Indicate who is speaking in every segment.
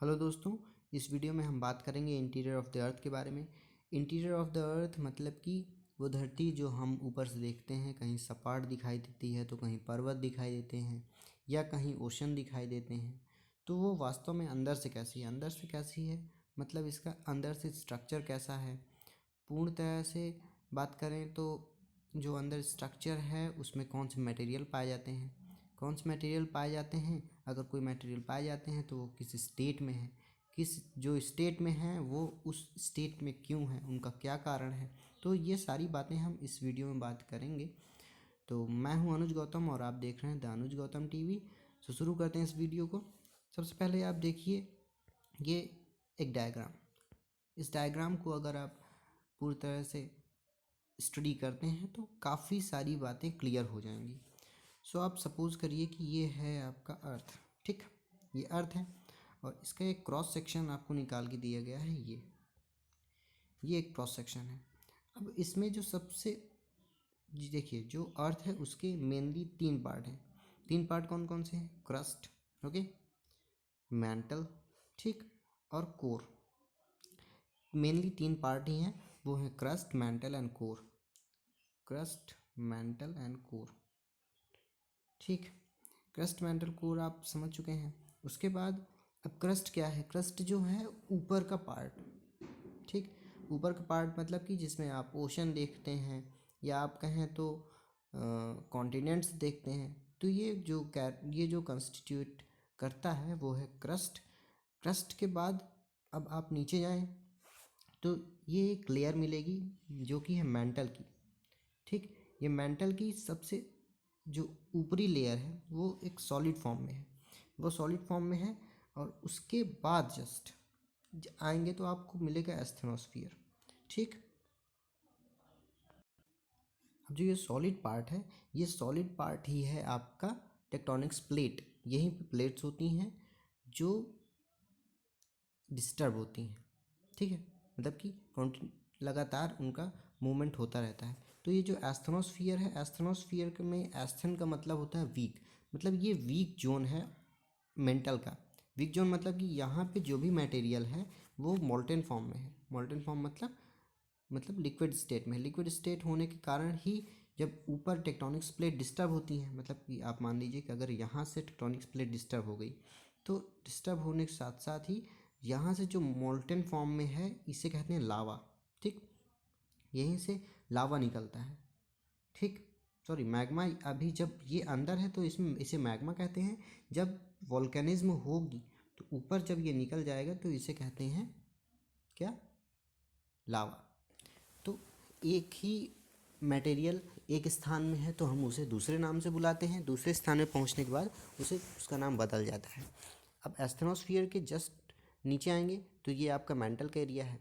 Speaker 1: Hello दोस्तों, इस video में हम बात करेंगे इंटीरियर ऑफ द अर्थ के बारे में। इंटीरियर ऑफ द अर्थ मतलब कि वो धरती जो हम ऊपर से देखते हैं, कहीं सपाट दिखाई देती है तो कहीं पर्वत दिखाई देते हैं या कहीं ओशन दिखाई देते हैं। तो वो वास्तव में अंदर से कैसी है, मतलब इसका अंदर से स्ट्रक्चर कैसा है। पूर्ण तरह से बात करें तो जो अंदर स्ट्रक्चर है उसमें कौन से मटेरियल पाए जाते हैं, अगर कोई मटेरियल पाए जाते हैं तो वो किस स्टेट में है, जो स्टेट में है वो उस स्टेट में क्यों है, उनका क्या कारण है। तो ये सारी बातें हम इस वीडियो में बात करेंगे। तो मैं हूं अनुज गौतम और आप देख रहे हैं द अनुज गौतम टीवी। तो शुरू करते हैं इस वीडियो को। सबसे पहले आप देखिए ये एक डायग्राम। इस डायग्राम को अगर आप पूरी तरह से स्टडी करते हैं तो काफ़ी सारी बातें क्लियर हो जाएंगी। सो आप सपोज़ करिए कि ये है आपका अर्थ, ठीक, ये अर्थ है और इसका एक क्रॉस सेक्शन आपको निकाल के दिया गया है। ये एक क्रॉस सेक्शन है। अब इसमें जो सबसे जी देखिए, जो अर्थ है उसके मेनली तीन पार्ट हैं। तीन पार्ट कौन कौन से हैं? क्रस्ट, ओके, मैंटल, ठीक, और कोर। मेनली तीन पार्ट ही हैं, वो हैं crust, mantle and core. Crust, mantle and core, ठीक। क्रस्ट, मैंटल, कोर आप समझ चुके हैं। उसके बाद अब क्रस्ट क्या है? क्रस्ट जो है ऊपर का पार्ट, ठीक। ऊपर का पार्ट मतलब कि जिसमें आप ओशन देखते हैं या आप कहें तो कॉन्टिनेंट्स देखते हैं। तो ये जो कंस्टिट्यूट करता है वो है क्रस्ट। क्रस्ट के बाद अब आप नीचे जाएं तो ये एक लेयर मिलेगी जो कि है मेंटल की, ठीक। ये मेंटल की सबसे जो ऊपरी लेयर है वो एक सॉलिड फॉर्म में है और उसके बाद जस्ट आएंगे तो आपको मिलेगा एस्थेनोस्फियर, ठीक। अब जो ये सॉलिड पार्ट है, ये सॉलिड पार्ट ही है आपका टेक्टोनिक्स प्लेट। यहीं पे प्लेट्स होती हैं जो डिस्टर्ब होती हैं, ठीक है, मतलब कि लगातार उनका मूवमेंट होता रहता है। तो ये जो एस्थेनोस्फियर है, एस्थेनोस्फियर में एस्थेन का मतलब होता है वीक, मतलब ये वीक जोन है मेंटल का। वीक जोन मतलब कि यहाँ पे जो भी मटेरियल है वो मोल्टेन फॉर्म में है। मोल्टेन फॉर्म मतलब लिक्विड स्टेट में। लिक्विड स्टेट होने के कारण ही जब ऊपर टेक्टोनिक्स प्लेट डिस्टर्ब होती हैं, मतलब कि आप मान लीजिए कि अगर यहाँ से टेक्टोनिक्स प्लेट डिस्टर्ब हो गई तो डिस्टर्ब होने के साथ साथ ही यहाँ से जो मोल्टेन फॉर्म में है इसे कहते हैं लावा, ठीक। यहीं से लावा निकलता है, ठीक, सॉरी मैग्मा। अभी जब ये अंदर है तो इसमें इसे मैग्मा कहते हैं। जब वोल्केनिज्म होगी तो ऊपर जब ये निकल जाएगा तो इसे कहते हैं क्या? लावा। तो एक ही मटेरियल एक स्थान में है तो हम उसे दूसरे नाम से बुलाते हैं, दूसरे स्थान में पहुंचने के बाद उसका नाम बदल जाता है। अब एस्थेनोस्फियर के जस्ट नीचे आएंगे तो ये आपका मेंटल का एरिया है।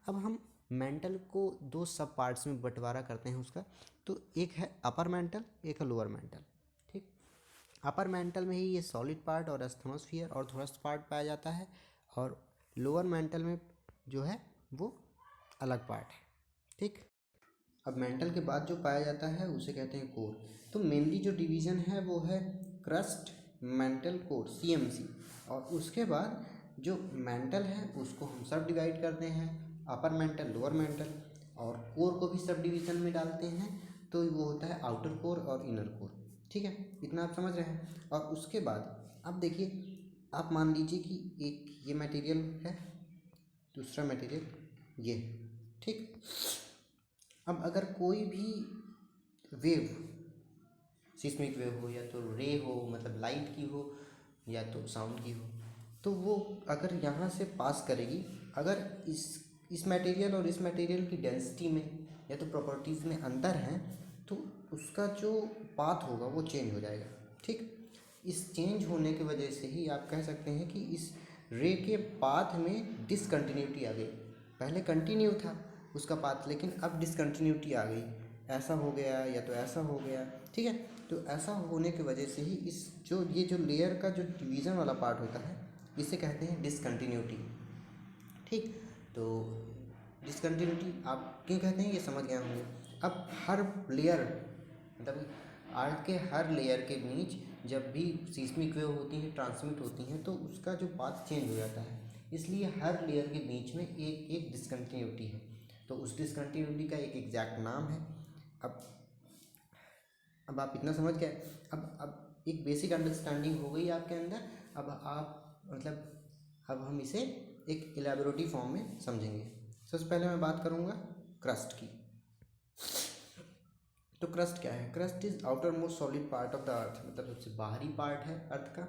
Speaker 1: अब हम मेंटल को दो सब पार्ट्स में बंटवारा करते हैं उसका। तो एक है अपर मेंटल, एक है लोअर मेंटल, ठीक। अपर मेंटल में ही ये सॉलिड पार्ट और एस्थेनोस्फियर और थ्रस्ट पार्ट पाया जाता है, और लोअर मेंटल में जो है वो अलग पार्ट है, ठीक। अब मेंटल के बाद जो पाया जाता है उसे कहते हैं कोर। तो मेनली जो डिवीज़न है वो है क्रस्ट, मेंटल, कोर, CMC। और उसके बाद जो मेंटल है उसको हम सब डिवाइड करते हैं, अपर मेंटल, लोअर मेंटल, और कोर को भी सब डिवीज़न में डालते हैं। तो वो होता है आउटर कोर और इनर कोर, ठीक है, इतना आप समझ रहे हैं। और उसके बाद अब देखिए, आप मान लीजिए कि एक ये मटेरियल है, दूसरा मटेरियल ये, ठीक। अब अगर कोई भी वेव, सिस्मिक वेव हो या तो रे हो, मतलब लाइट की हो या तो साउंड की हो, तो वो अगर यहाँ से पास करेगी, अगर इस मटेरियल और इस मटेरियल की डेंसिटी में या तो प्रॉपर्टीज़ में अंतर है तो उसका जो पाथ होगा वो चेंज हो जाएगा, ठीक। इस चेंज होने की वजह से ही आप कह सकते हैं कि इस रे के पाथ में डिसकंटिन्यूटी आ गई। पहले कंटिन्यू था उसका पाथ, लेकिन अब डिसकंटिन्यूटी आ गई, ऐसा हो गया या तो ऐसा हो गया, ठीक है। तो ऐसा होने की वजह से ही ये जो लेयर का जो डिवीज़न वाला पार्ट होता है इसे कहते हैं डिसकंटिन्यूटी, ठीक। तो डिसकंटिन्यूटी आप क्यों कहते हैं ये समझ गए होंगे। अब हर लेयर, मतलब आर्ट के हर लेयर के बीच जब भी सीस्मिक वेव होती है ट्रांसमिट होती हैं तो उसका जो पाथ चेंज हो जाता है, इसलिए हर लेयर के बीच में एक एक डिसकंटिन्यूटी है। तो उस डिसकंटिन्यूटी का एक एग्जैक्ट नाम है। अब आप इतना समझ गए। अब एक बेसिक अंडरस्टैंडिंग हो गई आपके अंदर। अब आप मतलब अब हम इसे एक इलैबोरेटिव फॉर्म में समझेंगे। सबसे पहले मैं बात करूँगा क्रस्ट की। तो क्रस्ट क्या है? Crust is outer most solid part of the अर्थ, मतलब सबसे बाहरी पार्ट है अर्थ का,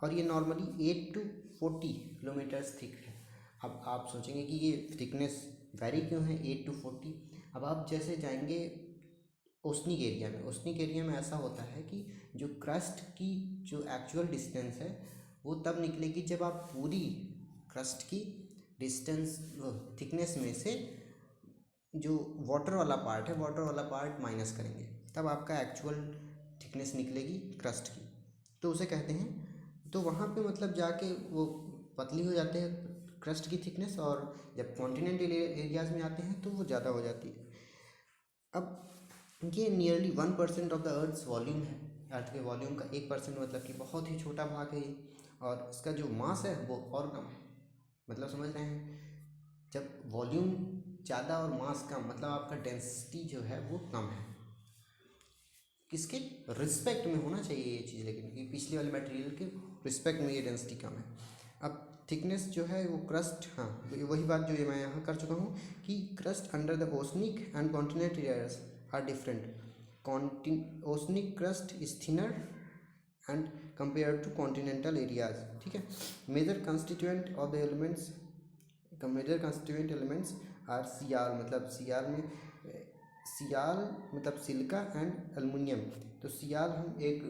Speaker 1: और ये नॉर्मली 8 to 40 किलोमीटर्स थिक है। अब आप सोचेंगे कि ये थिकनेस वेरी क्यों है 8 to 40? अब आप जैसे जाएंगे ओसनिक एरिया में, ओसनिक एरिया में ऐसा होता है कि जो क्रस्ट की जो एक्चुअल डिस्टेंस है वो तब निकलेगी जब आप पूरी क्रस्ट की डिस्टेंस थिकनेस में से जो वाटर वाला पार्ट है वाटर वाला पार्ट माइनस करेंगे, तब आपका एक्चुअल थिकनेस निकलेगी क्रस्ट की, तो उसे कहते हैं। तो वहाँ पे मतलब जाके वो पतली हो जाते हैं क्रस्ट की थिकनेस, और जब कॉन्टिनेंटल एरियाज़ में आते हैं तो वो ज़्यादा हो जाती है। अब ये nearly 1% of the earth's volume है। अर्थ के वॉल्यूम का 1% मतलब कि बहुत ही छोटा भाग है ये, और इसका जो मास है वो और कम है। मतलब समझ रहे हैं, जब वॉल्यूम ज़्यादा और मास कम, मतलब आपका डेंसिटी जो है वो कम है। किसके रिस्पेक्ट में होना चाहिए ये चीज़, लेकिन ये पिछले वाले मटेरियल के रिस्पेक्ट में ये डेंसिटी कम है। अब थिकनेस जो है वो क्रस्ट, हाँ वही बात जो ये मैं यहाँ कर चुका हूँ कि crust under the oceanic and continental areas are different. Oceanic crust is thinner and compare to continental areas. ठीक है। Major constituent of the elements major constituent elements are sial, मतलब सियाल मतलब सिलिका एंड एल्युमिनियम। तो सियाल हम एक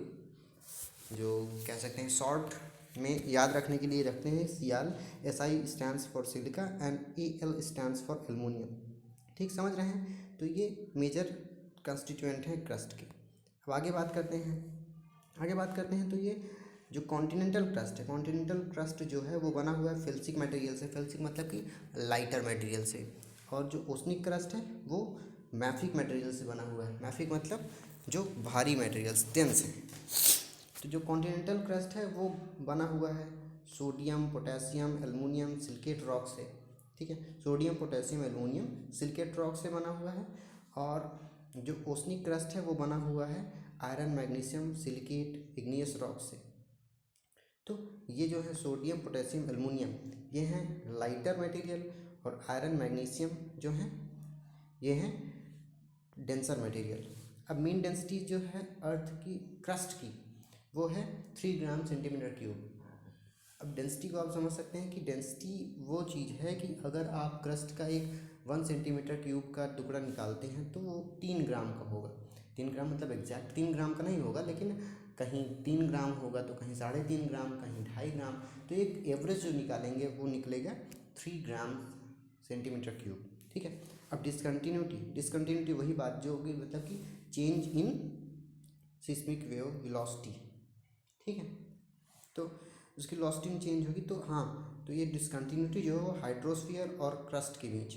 Speaker 1: जो कह सकते हैं शॉर्ट में याद रखने के लिए रखते हैं सियाल, SI stands for silica and AL stands for aluminium. ठीक समझ रहे हैं। तो ये मेजर कंस्टिट्यूएंट हैं क्रस्ट के। अब आगे बात करते हैं तो ये जो कॉन्टिनेंटल क्रस्ट है, कॉन्टिनेंटल क्रस्ट जो है वो बना हुआ है फेल्सिक मटेरियल से। फेल्सिक मतलब कि लाइटर मटेरियल से। और जो ओसनिक क्रस्ट है वो मैफिक मटेरियल से बना हुआ है। मैफिक मतलब जो भारी मटेरियल्स डेंस हैं। तो जो कॉन्टिनेंटल क्रस्ट है वो बना हुआ है sodium potassium aluminium silicate rock से। ठीक है, sodium potassium aluminium silicate rock से बना हुआ है। और जो ओसनिक क्रस्ट है वो बना हुआ है iron magnesium silicate igneous rock से। तो ये जो है सोडियम पोटेशियम एल्युमिनियम ये हैं लाइटर मटेरियल, और आयरन मैग्नीशियम जो हैं ये हैं डेंसर मटेरियल। अब मीन डेंसिटी जो है अर्थ की क्रस्ट की वो है 3 ग्राम सेंटीमीटर क्यूब। अब डेंसिटी को आप समझ सकते हैं कि डेंसिटी वो चीज़ है कि अगर आप क्रस्ट का एक 1 सेंटीमीटर क्यूब का टुकड़ा निकालते हैं तो वो 3 ग्राम का होगा। 3 ग्राम मतलब एग्जैक्ट 3 ग्राम का नहीं होगा, लेकिन कहीं 3 ग्राम होगा तो कहीं 3.5 ग्राम, कहीं 2.5 ग्राम। तो एक एवरेज जो निकालेंगे वो निकलेगा 3 ग्राम सेंटीमीटर क्यूब। ठीक है। अब डिसकंटिन्यूटी वही बात जो होगी, मतलब कि change in seismic wave velocity. ठीक है। तो उसकी वेलोसिटी में चेंज होगी। तो हाँ, तो ये डिसकंटिन्यूटी जो है हाइड्रोस्फीयर और क्रस्ट के बीच।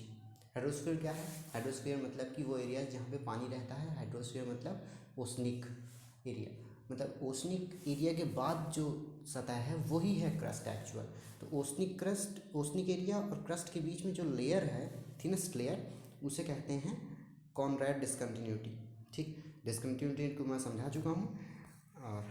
Speaker 1: हाइड्रोस्फीयर क्या है? हाइड्रोस्फीयर मतलब कि वो एरिया जहाँ पे पानी रहता है। हाइड्रोस्फीयर मतलब ओसनिक एरिया, मतलब ओसनिक एरिया के बाद जो सतह है वही है क्रस्ट एक्चुअल। तो ओसनिक एरिया और क्रस्ट के बीच में जो लेयर है, थिनेस्ट लेयर, उसे कहते हैं कॉनरैड डिसकंटिन्यूटी। ठीक, डिसकंटिन्यूटी को मैं समझा चुका हूँ। और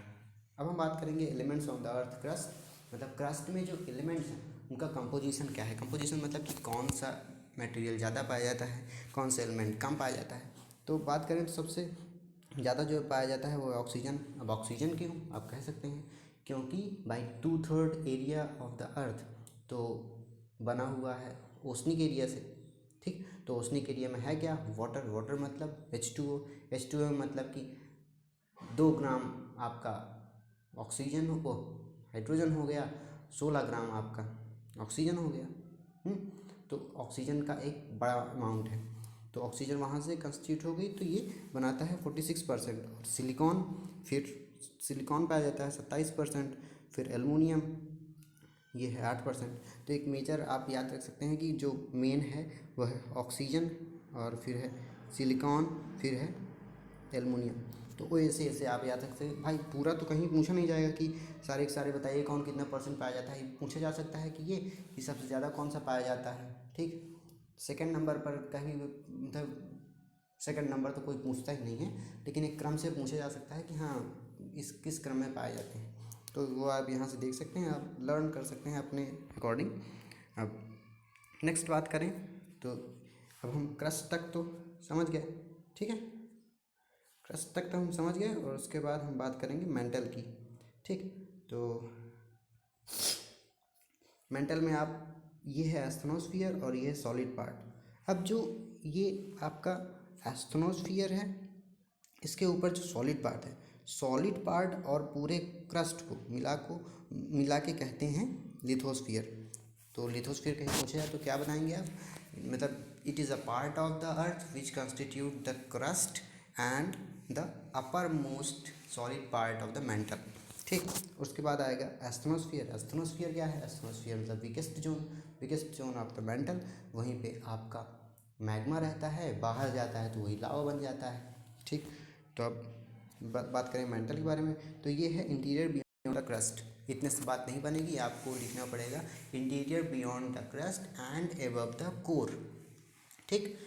Speaker 1: अब हम बात करेंगे elements of the earth crust. मतलब क्रस्ट में जो एलिमेंट्स हैं उनका कंपोजिशन क्या है। कंपोजिशन मतलब कि कौन सा मटेरियल ज़्यादा पाया जाता है, कौन सा एलिमेंट कम पाया जाता है। तो बात करें तो सबसे ज़्यादा जो पाया जाता है वो है ऑक्सीजन। अब ऑक्सीजन क्यों आप कह सकते हैं, क्योंकि बाई 2/3 एरिया ऑफ द अर्थ तो बना हुआ है ओसनिक एरिया से। ठीक, तो ओसनिक एरिया में है क्या? वाटर मतलब H2O मतलब कि 2 ग्राम आपका ऑक्सीजन हो, हाइड्रोजन हो गया, 16 ग्राम आपका ऑक्सीजन हो गया। तो ऑक्सीजन का एक बड़ा अमाउंट है, तो ऑक्सीजन वहाँ से कंस्टिट्यूट हो गई, तो ये बनाता है 46%। और सिलिकॉन पाया जाता है 27%। फिर एल्युमिनियम ये है 8%। तो एक मेजर आप याद रख सकते हैं कि जो मेन है वह है ऑक्सीजन, और फिर है सिलिकॉन, फिर है एल्युमिनियम। तो ऐसे ऐसे आप याद रख सकते हैं भाई। पूरा तो कहीं पूछा नहीं जाएगा कि सारे के सारे बताइए कौन कितना परसेंट पाया जाता है, पूछा जा सकता है कि ये सबसे ज़्यादा कौन सा पाया जाता है। ठीक, सेकंड नंबर पर कहीं मतलब सेकंड नंबर तो कोई पूछता ही नहीं है, लेकिन एक क्रम से पूछा जा सकता है कि हाँ इस किस क्रम में पाए जाते हैं। तो वो आप यहाँ से देख सकते हैं, आप लर्न कर सकते हैं अपने अकॉर्डिंग। अब नेक्स्ट बात करें तो अब हम क्रस्ट तक तो समझ गए, ठीक है, क्रस्ट तक तो हम समझ गए, और उसके बाद हम बात करेंगे मेंटल की। ठीक, तो मेंटल में आप ये है एस्थनोस्फियर और ये है सॉलिड पार्ट। अब जो ये आपका एस्थनोस्फियर है, इसके ऊपर जो सॉलिड पार्ट है, सॉलिड पार्ट और पूरे क्रस्ट को मिला के कहते हैं लिथोस्फियर। तो लिथोस्फियर कहीं पूछे जाए तो क्या बनाएंगे आप, मतलब it is a part of the earth which constitute the crust and the upper most solid part of the mental. ठीक, उसके बाद आएगा एस्थनोस्फियर। एस्थनोस्फियर क्या है, एस्थनोस्फियर मतलब weakest zone of the mental. वहीं पे आपका मैग्मा रहता है, बाहर जाता है तो वही लावा बन जाता है। ठीक, तो अब बात करें मेंटल के बारे में, तो ये है इंटीरियर बियॉन्ड द क्रस्ट। इतने से बात नहीं बनेगी, आपको लिखना पड़ेगा interior beyond the crust and above the core. ठीक,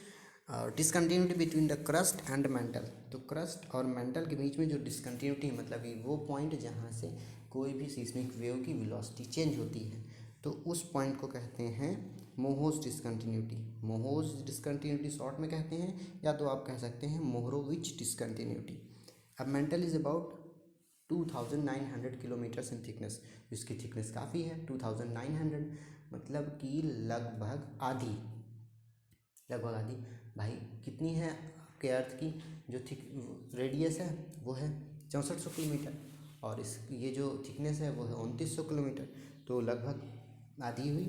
Speaker 1: discontinuity between the crust and mantle. तो क्रस्ट और मेंटल के बीच में जो डिसकंटिन्यूटी मतलब कि वो पॉइंट जहाँ से कोई भी सीस्मिक वेव की वेलोसिटी चेंज होती है, तो उस पॉइंट को कहते हैं मोहोस डिसकंटिन्यूटी। मोहोस डिसकंटिन्यूटी शॉर्ट में कहते हैं, या तो आप कह सकते हैं मोहरोविच डिसकंटिन्यूटी। अब mental is about 2900 kilometres in thickness. इसकी थिकनेस काफ़ी है 2900, मतलब कि लगभग आधी भाई कितनी है आपके अर्थ की जो थिक रेडियस है वो है 6400 किलोमीटर, और इस ये जो थिकनेस है वो है 2900 किलोमीटर, तो लगभग आधी हुई।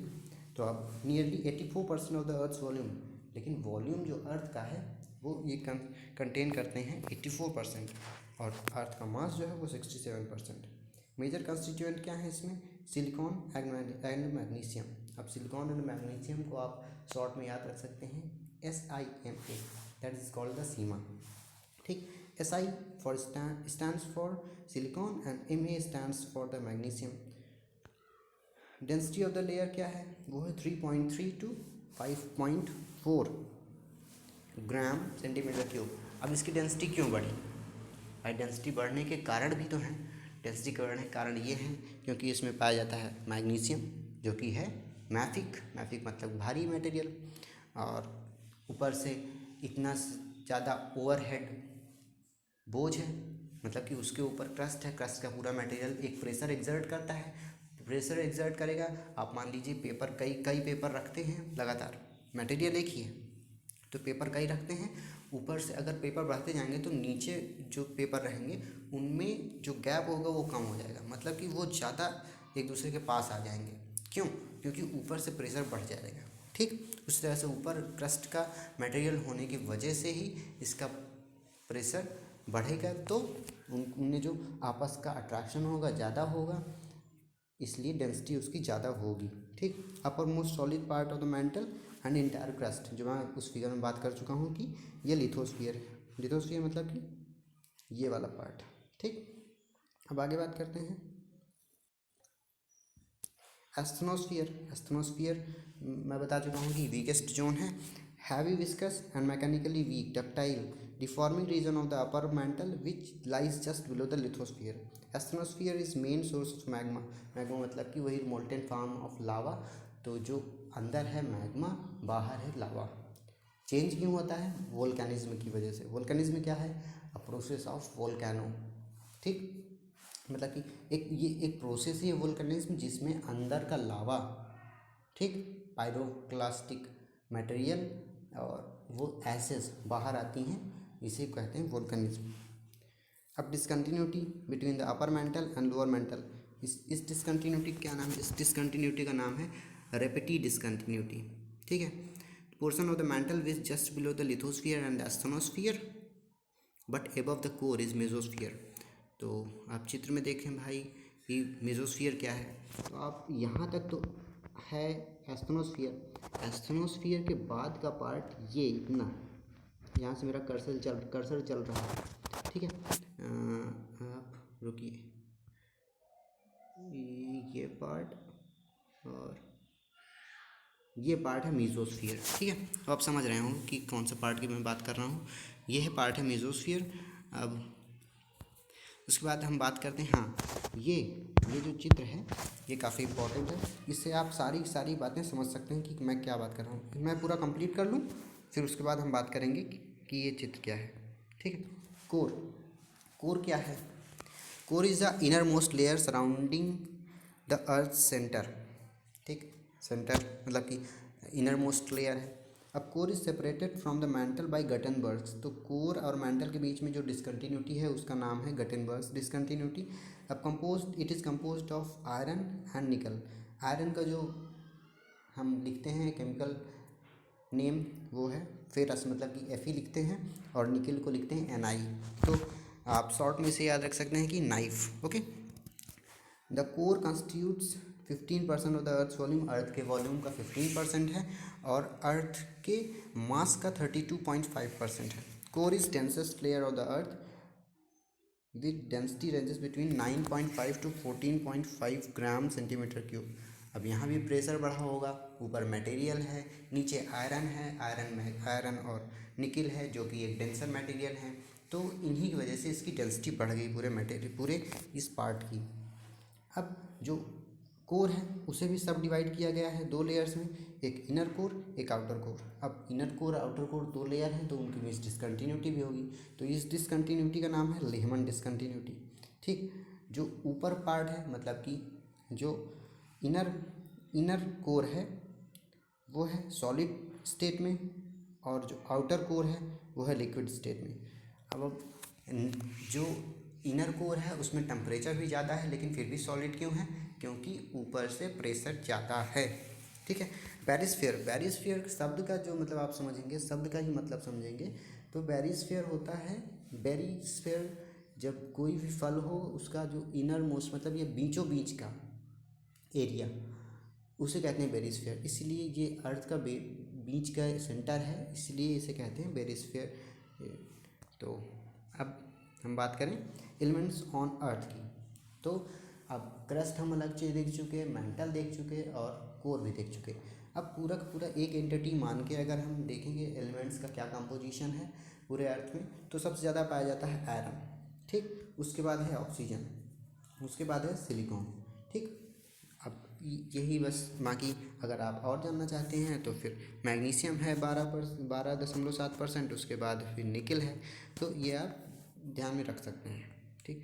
Speaker 1: तो अब nearly 84% of the earth's volume, लेकिन वॉल्यूम जो अर्थ का है वो ये कंटेन करते हैं 84%, और अर्थ का मास जो है वो 67%। मेजर कंस्टिट्यूएंट क्या है इसमें, सिलिकॉन एंड मैग्नीशियम। अब सिलिकॉन एंड मैग्नीशियम को आप शॉर्ट में याद रख सकते हैं SiMa, that is called the sima. ठीक, Si for stands for silicon and Ma stands for the magnesium. Density of the layer क्या है, वो है 3.3 to 5.4 ग्राम सेंटीमीटर क्यूब। अब इसकी डेंसिटी क्यों बढ़ी भाई, डेंसिटी बढ़ने के कारण भी तो हैं। डेंसिटी बढ़ने के कारण ये हैं क्योंकि इसमें पाया जाता है मैग्नीशियम जो कि है मैफिक मतलब भारी मटेरियल, और ऊपर से इतना ज़्यादा ओवरहेड बोझ है, मतलब कि उसके ऊपर क्रस्ट है, क्रस्ट का पूरा मटेरियल एक प्रेशर एग्जर्ट करता है, प्रेशर एग्जर्ट करेगा। आप मान लीजिए पेपर कई पेपर रखते हैं लगातार, मटेरियल एक ही है तो पेपर कई रखते हैं, ऊपर से अगर पेपर बढ़ते जाएंगे तो नीचे जो पेपर रहेंगे उनमें जो गैप होगा वो कम हो जाएगा, मतलब कि वो ज़्यादा एक दूसरे के पास आ जाएंगे। क्यों, क्योंकि ऊपर से प्रेशर बढ़ जाएगा। ठीक, उस तरह से ऊपर क्रस्ट का मटेरियल होने की वजह से ही इसका प्रेशर बढ़ेगा, तो उनमें जो आपस का अट्रैक्शन होगा ज़्यादा होगा, इसलिए डेंसिटी उसकी ज़्यादा होगी। ठीक, upper most solid part of the mental and entire crust, जो मैं उस फिगर में बात कर चुका हूँ कि ये लिथोस्फियर है। लिथोस्फियर मतलब कि ये वाला पार्ट। ठीक, अब आगे बात करते हैं एस्थनोस्फियर मैं बता चुका हूँ कि वीकेस्ट जोन है, heavy viscous and mechanically weak ductile deforming region of the upper mantle which lies just below the lithosphere. Asthenosphere is main source of magma मतलब कि वही मोल्टेन फॉर्म ऑफ लावा, तो जो अंदर है मैग्मा, बाहर है लावा। चेंज क्यों होता है, वोल्केनिज्म की वजह से। वोल्केनिज्म क्या है, अ प्रोसेस ऑफ वोल्केनो। ठीक, मतलब कि एक प्रोसेस ही है वोल्केनिज्म जिसमें अंदर का लावा, ठीक, पायरोक्लास्टिक मटेरियल और वो एसेस बाहर आती हैं, इसे कहते हैं वोल्केनिज्म। अब discontinuity between the upper mental and lower mental, इस डिसकंटिन्यूटी क्या नाम है, इस डिसकंटिन्यूटी का नाम है रेपिटी डिसकंटिन्यूटी। ठीक है, portion of the mantle which just below the lithosphere and asthenosphere but above the core is mesosphere. तो आप चित्र में देखें भाई कि मेसोस्फियर क्या है, तो आप यहाँ तक तो है एस्थनोस्फियर के बाद का पार्ट ये इतना, यहाँ से मेरा कर्सर चल रहा है, ठीक है, आप रुकिए, ये पार्ट और ये पार्ट है मीजोस्फीयर। ठीक है, तो आप समझ रहे हो कि कौन सा पार्ट की मैं बात कर रहा हूँ। ये है पार्ट है मीजोस्फीयर। अब उसके बाद हम बात करते हैं, हाँ ये जो चित्र है ये काफ़ी इंपॉर्टेंट है, इससे आप सारी बातें समझ सकते हैं कि मैं क्या बात कर रहा हूँ। मैं पूरा कंप्लीट कर लूँ, फिर उसके बाद हम बात करेंगे कि ये चित्र क्या है। ठीक है, कोर क्या है? Core is the inner most layer surrounding the earth centre. ठीक, सेंटर मतलब कि इनर मोस्ट लेयर है। अब core is separated from the mantle by Gutenberg's. तो कोर और मेंटल के बीच में जो डिसकंटिन्यूटी है उसका नाम है गटनबर्ग्स डिसकंटिन्यूटी। अब it is composed of iron and निकल। आयरन का जो हम लिखते हैं केमिकल नेम वो है फेरस, मतलब कि Fe लिखते हैं, और निकल को लिखते हैं Na। तो आप शॉर्ट में से याद रख सकते हैं कि nife. Okay, the core constitutes 15% of the earth volume. Earth के वॉल्यूम का 15% है और अर्थ के मास का 32.5% है। Core is densest layer of the earth with density ranges between 9.5 to 14.5 gram centimetre cube. अब यहाँ भी प्रेशर बढ़ा होगा, ऊपर मटेरियल है, नीचे आयरन है, आयरन और निकिल है जो कि एक डेंसर मटेरियल है। तो इन्हीं की वजह से इसकी डेंसिटी बढ़ गई पूरे इस पार्ट की। अब जो कोर है उसे भी सब डिवाइड किया गया है दो लेयर्स में, एक इनर कोर एक आउटर कोर। अब इनर कोर आउटर कोर दो लेयर हैं तो उनके बीच डिसकंटिन्यूटी भी होगी, तो इस डिसकंटिन्यूटी का नाम है लेहमन डिसकंटिन्यूटी। ठीक, जो ऊपर पार्ट है मतलब कि जो इनर कोर है वो है सॉलिड स्टेट में, और जो आउटर कोर है वो है लिक्विड स्टेट में। अब जो इनर कोर है उसमें टेम्परेचर भी ज़्यादा है लेकिन फिर भी सॉलिड क्यों है? क्योंकि ऊपर से प्रेशर ज़्यादा है। ठीक है, बैरिस्फीयर शब्द का जो मतलब आप समझेंगे, शब्द का ही मतलब समझेंगे तो बैरिस्फीयर होता है, बैरिस्फीयर जब कोई भी फल हो उसका जो इनर मोस्ट मतलब ये बीचों बीच का एरिया उसे कहते हैं बैरिस्फीयर। इसलिए ये अर्थ का बीच का सेंटर है, इसलिए इसे कहते हैं बैरिस्फीयर। तो अब हम बात करें एलिमेंट्स ऑन अर्थ की, तो अब क्रस्ट हम अलग चीज़ देख चुके, मेंटल देख चुके और कोर भी देख चुके। अब पूरा का पूरा एक एंटिटी मान के अगर हम देखेंगे एलिमेंट्स का क्या कंपोजिशन है पूरे अर्थ में, तो सबसे ज़्यादा पाया जाता है आयरन। ठीक, उसके बाद है ऑक्सीजन, उसके बाद है सिलिकॉन। ठीक, अब यही बस, बाकी अगर आप और जानना चाहते हैं तो फिर मैग्नीशियम है 12.7%, उसके बाद फिर निकल है, तो ये आप ध्यान में रख सकते हैं। ठीक,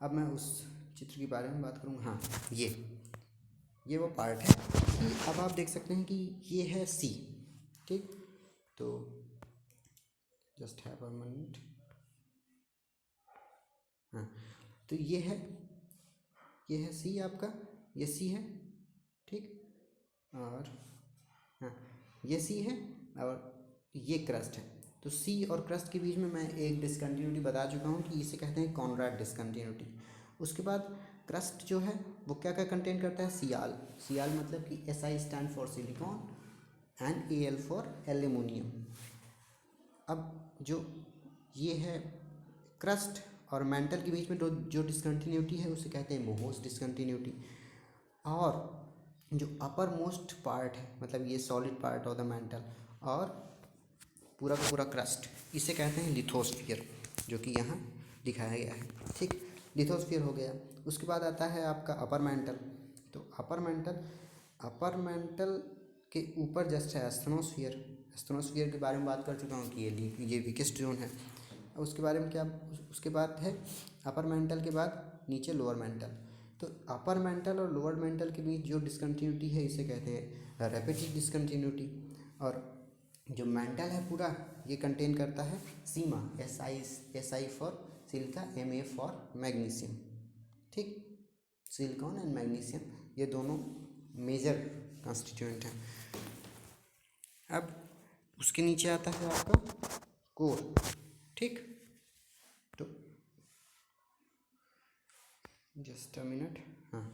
Speaker 1: अब मैं उस चित्र के बारे में बात करूँगा। हाँ, ये वो पार्ट है कि अब आप देख सकते हैं कि ये है सी। ठीक, तो जस्ट हैव अ मिनट। हाँ, तो ये है सी आपका, ये सी है। ठीक, और हाँ ये सी है और ये क्रस्ट है। तो सी और क्रस्ट के बीच में मैं एक डिसकंटिन्यूटी बता चुका हूँ कि इसे कहते हैं कॉनराड डिसकंटिन्यूटी। उसके बाद क्रस्ट जो है वो क्या क्या कंटेन करता है? सियाल मतलब कि SI stand for silicon and AL for aluminium. अब जो ये है क्रस्ट और मेंटल के बीच में जो डिसकंटिन्यूटी है उसे कहते हैं मोहोस डिसकंटिन्यूटी। और जो अपर मोस्ट पार्ट है मतलब ये solid part of the mental और पूरा का पूरा क्रस्ट, इसे कहते हैं लिथोस्फीयर, जो कि यहाँ दिखाया गया है। ठीक, लिथोस्फीयर हो गया। उसके बाद आता है आपका अपर मेंटल। तो अपर मेंटल के ऊपर जस्ट है एस्थेनोस्फीयर के बारे में बात कर चुका हूँ कि ये वीकेस्ट जोन है। उसके बारे में क्या, उसके बाद है अपर मेंटल के बाद नीचे लोअर मेंटल। तो अपर मेंटल और लोअर मेंटल के बीच जो डिसकंटिन्यूटी है इसे कहते हैं रैपिड डिसकंटिन्यूटी। और जो मेंटल है पूरा ये कंटेन करता है सीमा, SI for silica, MA for magnesium. ठीक, सिलिकॉन एंड मैग्नीशियम ये दोनों मेजर कंस्टिट्यूएंट हैं। अब उसके नीचे आता है आपका कोर। ठीक, तो जस्ट अ मिनट। हाँ,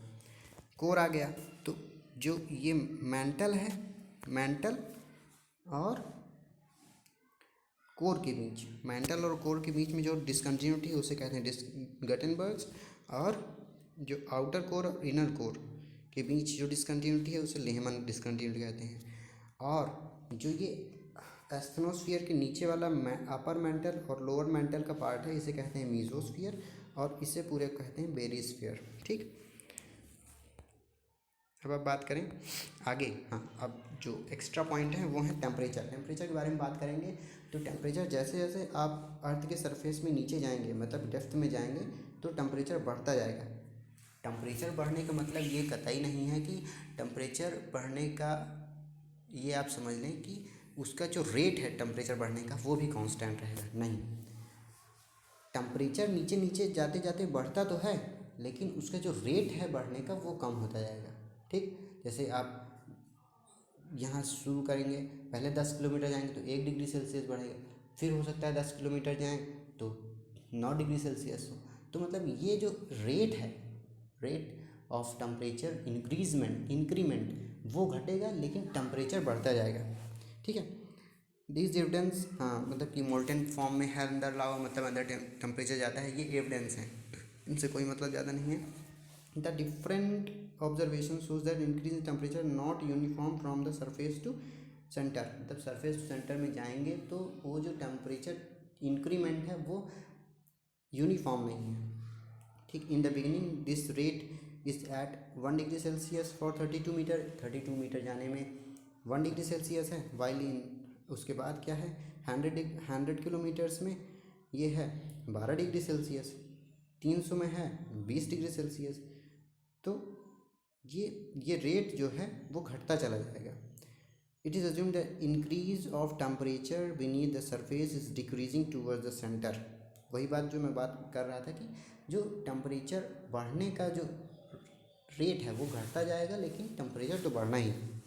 Speaker 1: कोर आ गया। तो जो ये मेंटल है, मेंटल और कोर के बीच, मेंटल और कोर के बीच में जो डिसकंटिन्यूटी है उसे कहते हैं गटेनबर्ग्स, और जो आउटर कोर और इनर कोर के बीच जो डिसकंटिन्यूटी है उसे लेहमन डिसकंटिन्यूटी कहते हैं। और जो ये एस्थनोस्फीयर के नीचे वाला अपर मेंटल और लोअर मेंटल का पार्ट है इसे कहते हैं मीजोस्फीयर, और इसे पूरे कहते हैं बेरिस्फीयर। ठीक, अब आप बात करें आगे। हाँ, अब जो एक्स्ट्रा पॉइंट है वो है टेम्परेचर। टेम्परेचर के बारे में बात करेंगे तो टेम्परेचर जैसे जैसे आप अर्थ के सरफेस में नीचे जाएंगे, मतलब डेप्थ में जाएंगे, तो टेम्परेचर बढ़ता जाएगा। टेम्परेचर बढ़ने का मतलब ये कतई नहीं है कि टेम्परेचर बढ़ने का, ये आप समझ लें कि उसका जो रेट है टेम्परेचर बढ़ने का वो भी कांस्टेंट रहेगा, नहीं। टेम्परेचर नीचे नीचे जाते जाते बढ़ता तो है, लेकिन उसका जो रेट है बढ़ने का वो कम होता जाएगा। ठीक, जैसे आप यहाँ शुरू करेंगे, पहले 10 किलोमीटर जाएंगे तो 1 डिग्री सेल्सियस बढ़ेगा, फिर हो सकता है 10 किलोमीटर जाएँ तो 9 डिग्री सेल्सियस हो। तो मतलब ये जो रेट है, रेट ऑफ टेम्परेचर इंक्रीमेंट वो घटेगा, लेकिन टेम्परेचर बढ़ता जाएगा। ठीक है, दिस एविडेंस, हाँ मतलब कि मोल्टेन फॉर्म में है अंदर लावा, मतलब अंदर टेम्परेचर जाता है, ये एविडेंस है, इनसे कोई मतलब ज़्यादा नहीं है। The different observation shows that increase in temperature not uniform from the surface to centre, मतलब सरफेस टू सेंटर में जाएंगे तो वो जो टेम्परेचर इंक्रीमेंट है वो यूनिफॉर्म नहीं है। ठीक, in the beginning this rate is at 1 degree Celsius for 32 metre, 32 metre जाने में 1 डिग्री सेल्सियस है, वाइल इन उसके बाद क्या है 100 किलोमीटर्स में ये है 12 डिग्री सेल्सियस, 300 में है 20 डिग्री सेल्सियस। तो ये रेट जो है वो घटता चला जाएगा। It is assumed the increase of temperature beneath the surface is decreasing towards the centre. वही बात जो मैं बात कर रहा था कि जो टेम्परेचर बढ़ने का जो रेट है वो घटता जाएगा, लेकिन टेम्परेचर तो बढ़ना ही है।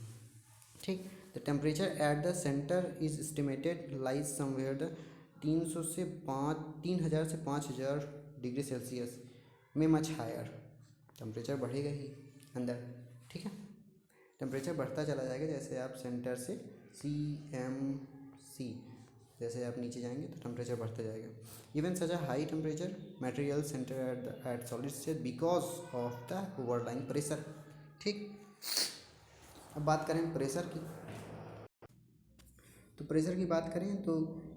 Speaker 1: ठीक, the temperature at the centre is estimated lies somewhere the 3000 से 5000 डिग्री सेल्सियस में मच हायर। टेम्परेचर बढ़ेगा ही अंदर। ठीक है, टेम्परेचर बढ़ता चला जाएगा जैसे आप सेंटर से CMC जैसे आप नीचे जाएंगे तो टेम्परेचर बढ़ता जाएगा। Even such a high temperature material centre at solid state because of the overlying pressure. ठीक, अब बात करें प्रेशर की, तो प्रेशर की बात करें तो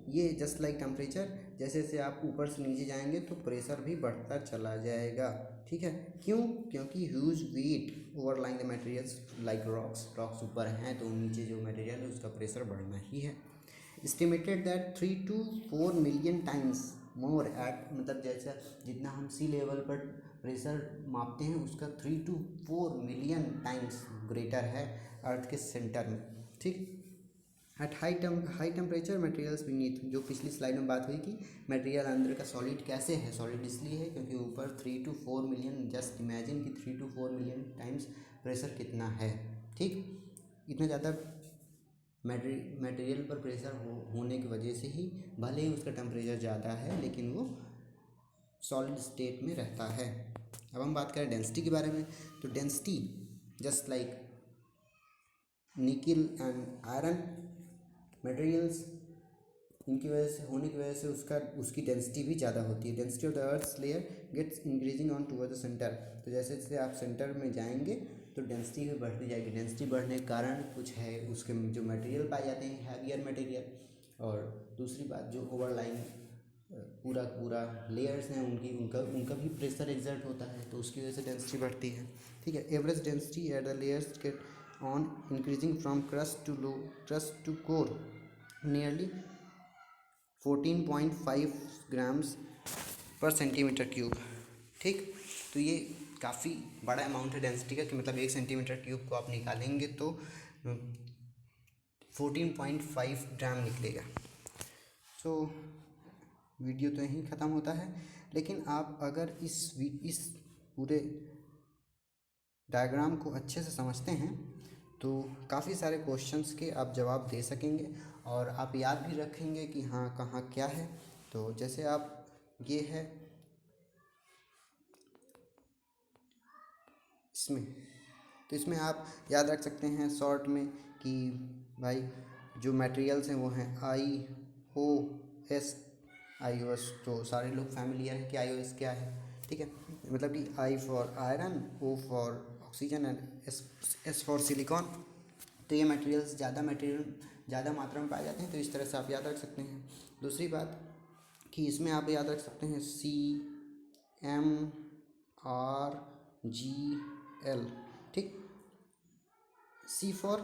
Speaker 1: ये जस्ट लाइक टेम्परेचर, जैसे जैसे आप ऊपर से नीचे जाएंगे तो प्रेशर भी बढ़ता चला जाएगा। ठीक है, क्यों? क्योंकि huge weight overlying the materials like rocks ऊपर हैं तो नीचे जो मटेरियल है उसका प्रेशर बढ़ना ही है। Estimated that 3 to 4 million times more at, मतलब जैसा जितना हम सी लेवल पर प्रेशर मापते हैं उसका 3 to 4 मिलियन टाइम्स ग्रेटर है अर्थ के सेंटर में। ठीक, at high temperature materials beneath, जो पिछली स्लाइड में बात हुई कि मटेरियल अंदर का सॉलिड कैसे है, सॉलिड इसलिए है क्योंकि ऊपर 3 to 4 मिलियन, जस्ट इमेजिन कि 3 to 4 मिलियन टाइम्स प्रेशर कितना है। ठीक, इतना ज़्यादा मटेरियल पर प्रेशर होने की वजह से ही भले ही उसका टेम्परेचर ज़्यादा है लेकिन वो सॉलिड स्टेट में रहता है। अब हम बात करें डेंसिटी के बारे में, तो density just like nickel and iron materials, इनकी वजह से होने की वजह से उसकी डेंसिटी भी ज़्यादा होती है। Density of the earth layer gets increasing on toward the centre, तो जैसे जैसे आप सेंटर में जाएंगे तो डेंसिटी भी बढ़ती जाएगी। डेंसिटी बढ़ने के कारण कुछ है उसके जो मटेरियल पाए जाते हैं हैवियर मटेरियल, और दूसरी बात जो ओवरलाइन पूरा लेयर्स हैं उनका भी प्रेशर एग्जर्ट होता है तो उसकी वजह से डेंसिटी बढ़ती है। ठीक है, average density at the layers get on increasing from crust to core nearly 14.5 grams पर सेंटीमीटर क्यूब। ठीक, तो ये काफ़ी बड़ा अमाउंट है डेंसिटी का, कि मतलब 1 सेंटीमीटर क्यूब को आप निकालेंगे तो 14.5 ग्राम निकलेगा। तो वीडियो तो यहीं ख़त्म होता है, लेकिन आप अगर इस पूरे डायग्राम को अच्छे से समझते हैं तो काफ़ी सारे क्वेश्चंस के आप जवाब दे सकेंगे और आप याद भी रखेंगे कि हाँ कहाँ क्या है। तो जैसे आप ये है इसमें, तो इसमें आप याद रख सकते हैं शॉर्ट में कि भाई जो मटेरियल्स हैं वो हैं I OS iOS, तो सारे लोग फैमिलियर हैं कि iOS क्या है, ठीक है। मतलब कि I for iron, O for oxygen and S for silicon. तो ये मटेरियल ज़्यादा मात्रा में पाए जाते हैं, तो इस तरह से आप याद रख सकते हैं। दूसरी बात कि इसमें आप याद रख सकते हैं CMRGL, ठीक। C for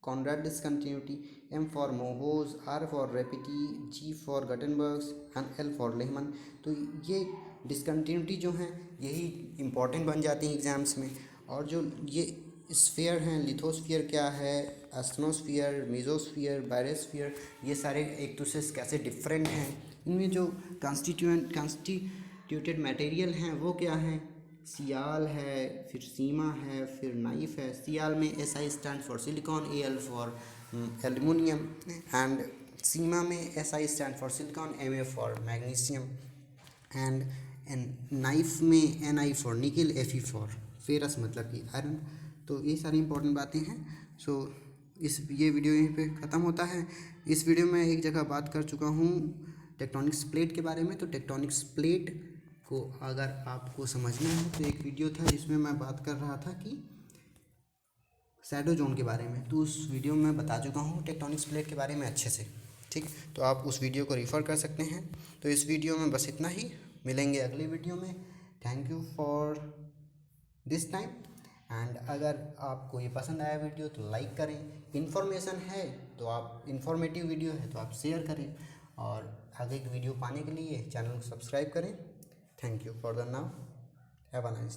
Speaker 1: Conrad discontinuity, M for Moho's, R for Repetti, G for Gutenberg's and L for Lehmann. तो ये डिसकंटिन्यूटी जो हैं यही इंपॉर्टेंट बन जाती हैं एग्ज़ाम्स में। और जो ये स्फीयर हैं, लिथोस्फीयर क्या है, एस्थेनोस्फीयर, मेसोस्फीयर, बायोस्फीयर, ये सारे एक दूसरे से कैसे डिफरेंट हैं, इनमें जो कॉन्स्टिट्यूटेड मटेरियल हैं वो क्या हैं, सियाल है, फिर सीमा है, फिर नाइफ है। सियाल में SI stand for silicon, AL for aluminium, and sima में SI stand for silicon, MA for magnesium, and nife में NI for nickel, FE for ferrous मतलब कि आयरन। तो ये सारी इंपॉर्टेंट बातें हैं। सो ये वीडियो यहीं पे ख़त्म होता है। इस वीडियो में एक जगह बात कर चुका हूँ टेक्टोनिक्स प्लेट के बारे में। तो टेक्टोनिक्स प्लेट को अगर आपको समझना है तो एक वीडियो था जिसमें मैं बात कर रहा था कि शैडो जोन के बारे में, तो उस वीडियो में मैं बता चुका हूँ टेक्टोनिक्स प्लेट के बारे में अच्छे से, ठीक। तो आप उस वीडियो को रेफ़र कर सकते हैं। तो इस वीडियो में बस इतना ही, मिलेंगे अगले वीडियो में। Thank you for this time. And अगर आपको ये पसंद आया वीडियो तो लाइक करें, इन्फॉर्मेशन है तो आप इन्फॉर्मेटिव वीडियो है तो आप शेयर करें, और आगे की वीडियो पाने के लिए चैनल को सब्सक्राइब करें। Thank you for the now, have a nice.